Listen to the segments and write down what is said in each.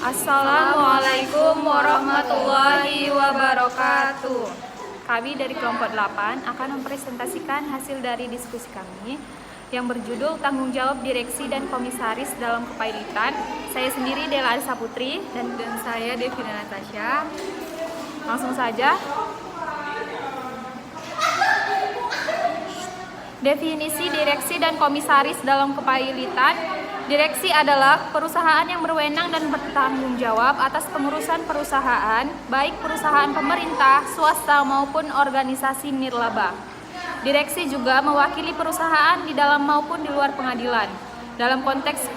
Assalamualaikum warahmatullahi wabarakatuh. Kami dari kelompok 8 akan mempresentasikan hasil dari diskusi kami yang berjudul Tanggung Jawab Direksi dan Komisaris dalam Kepailitan. Saya sendiri Dela Arisa Putri dan saya Devina Natasha. Langsung saja. Definisi direksi dan komisaris dalam kepailitan. Direksi adalah perusahaan yang berwenang dan bertanggung jawab atas pengurusan perusahaan, baik perusahaan pemerintah, swasta maupun organisasi nirlaba. Direksi juga mewakili perusahaan di dalam maupun di luar pengadilan. Dalam konteks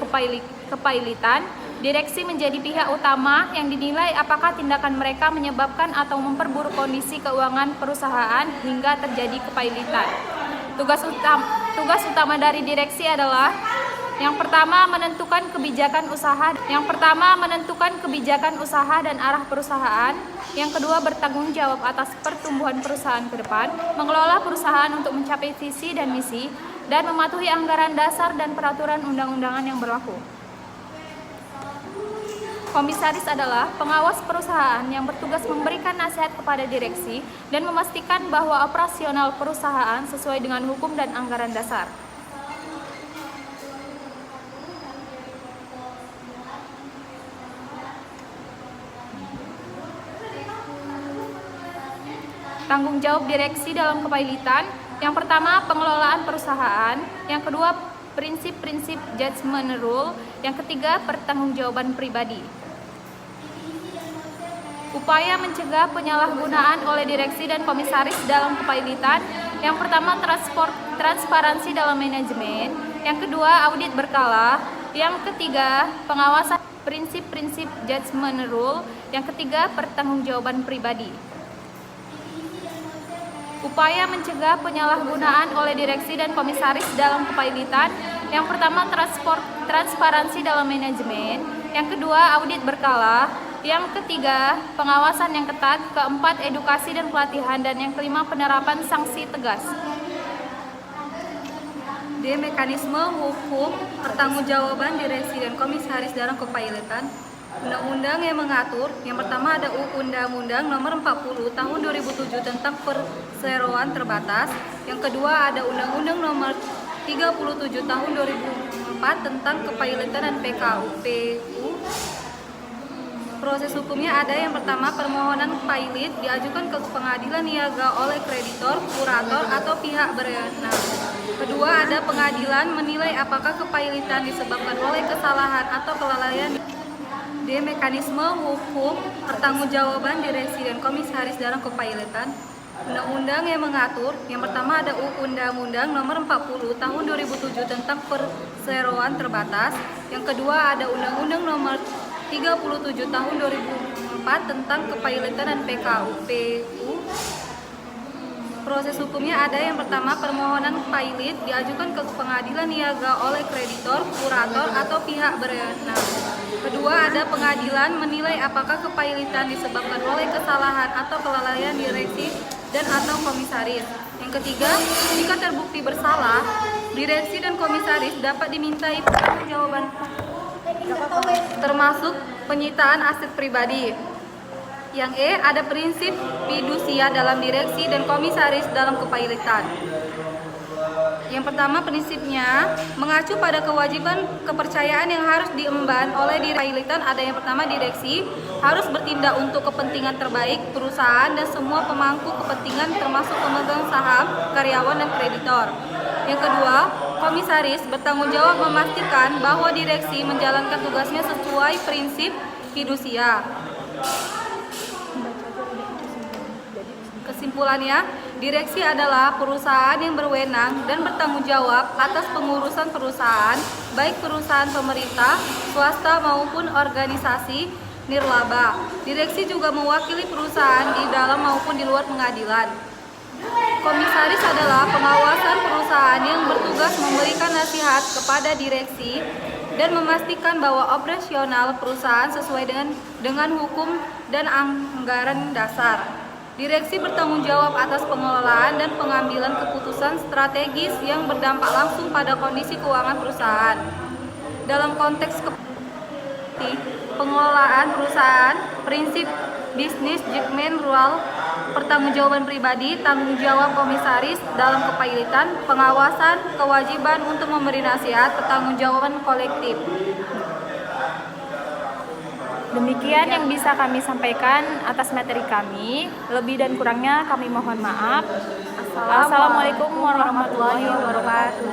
kepailitan, direksi menjadi pihak utama yang dinilai apakah tindakan mereka menyebabkan atau memperburuk kondisi keuangan perusahaan hingga terjadi kepailitan. Tugas utama dari direksi adalah yang pertama, menentukan kebijakan usaha dan arah perusahaan. Yang kedua, bertanggung jawab atas pertumbuhan perusahaan ke depan, mengelola perusahaan untuk mencapai visi dan misi, dan mematuhi anggaran dasar dan peraturan undang-undangan yang berlaku. Komisaris adalah pengawas perusahaan yang bertugas memberikan nasihat kepada direksi dan memastikan bahwa operasional perusahaan sesuai dengan hukum dan anggaran dasar. Tanggung jawab direksi dalam kepailitan. Yang pertama, pengelolaan perusahaan. Yang kedua, prinsip-prinsip judgment rule. Yang ketiga, pertanggungjawaban pribadi. Upaya mencegah penyalahgunaan oleh direksi dan komisaris dalam kepailitan. Yang pertama, transparansi dalam manajemen. Yang kedua, audit berkala. Yang ketiga, pengawasan prinsip-prinsip judgment rule. Yang ketiga, pertanggungjawaban pribadi. Upaya mencegah penyalahgunaan oleh direksi dan komisaris dalam kepailitan. Yang pertama, transparansi dalam manajemen. Yang kedua, audit berkala. Yang ketiga, pengawasan yang ketat. Keempat, edukasi dan pelatihan. Dan yang kelima, penerapan sanksi tegas. D. Mekanisme hukum pertanggungjawaban direksi dan komisaris dalam kepailitan. Undang-undang yang mengatur, yang pertama ada Undang-Undang Nomor 40 Tahun 2007 tentang perseroan terbatas. Yang kedua ada Undang-Undang Nomor 37 Tahun 2004 tentang kepailitan dan PKPU. Proses hukumnya ada yang pertama, permohonan pailit diajukan ke pengadilan niaga oleh kreditor, kurator, atau pihak berwenang. Kedua ada pengadilan menilai apakah kepailitan disebabkan oleh kesalahan atau kelalaian. D. Mekanisme hukum pertanggungjawaban direksi dan komisaris dalam kepailitan. Undang-undang yang mengatur, yang pertama ada Undang-Undang Nomor 40 Tahun 2007 tentang perseroan terbatas. Yang kedua ada Undang-Undang Nomor 37 Tahun 2004 tentang kepailitan dan PKPU. Proses hukumnya ada yang pertama, permohonan pailit diajukan ke pengadilan niaga oleh kreditor, kurator, atau pihak berwenang. Kedua ada pengadilan menilai apakah kepailitan disebabkan oleh kesalahan atau kelalaian direksi dan atau komisaris. Yang ketiga, jika terbukti bersalah, direksi dan komisaris dapat dimintai pertanggungjawaban termasuk penyitaan aset pribadi. Yang E, ada prinsip fidusia dalam direksi dan komisaris dalam kepailitan. Yang pertama, prinsipnya mengacu pada kewajiban kepercayaan yang harus diemban oleh kepailitan. Ada yang pertama, direksi harus bertindak untuk kepentingan terbaik perusahaan dan semua pemangku kepentingan termasuk pemegang saham, karyawan, dan kreditor. Yang kedua, komisaris bertanggung jawab memastikan bahwa direksi menjalankan tugasnya sesuai prinsip fidusia. Kesimpulannya, direksi adalah perusahaan yang berwenang dan bertanggung jawab atas pengurusan perusahaan, baik perusahaan pemerintah, swasta maupun organisasi nirlaba. Direksi juga mewakili perusahaan di dalam maupun di luar pengadilan. Komisaris adalah pengawasan perusahaan yang bertugas memberikan nasihat kepada direksi dan memastikan bahwa operasional perusahaan sesuai dengan hukum dan anggaran dasar. Direksi bertanggung jawab atas pengelolaan dan pengambilan keputusan strategis yang berdampak langsung pada kondisi keuangan perusahaan. Dalam konteks meliputi pengelolaan perusahaan, prinsip bisnis judgment rule, pertanggungjawaban pribadi, tanggung jawab komisaris dalam kepailitan, pengawasan, kewajiban untuk memberi nasihat, pertanggungjawaban kolektif. Demikian yang bisa kami sampaikan atas materi kami. Lebih dan kurangnya kami mohon maaf. Assalamualaikum warahmatullahi wabarakatuh.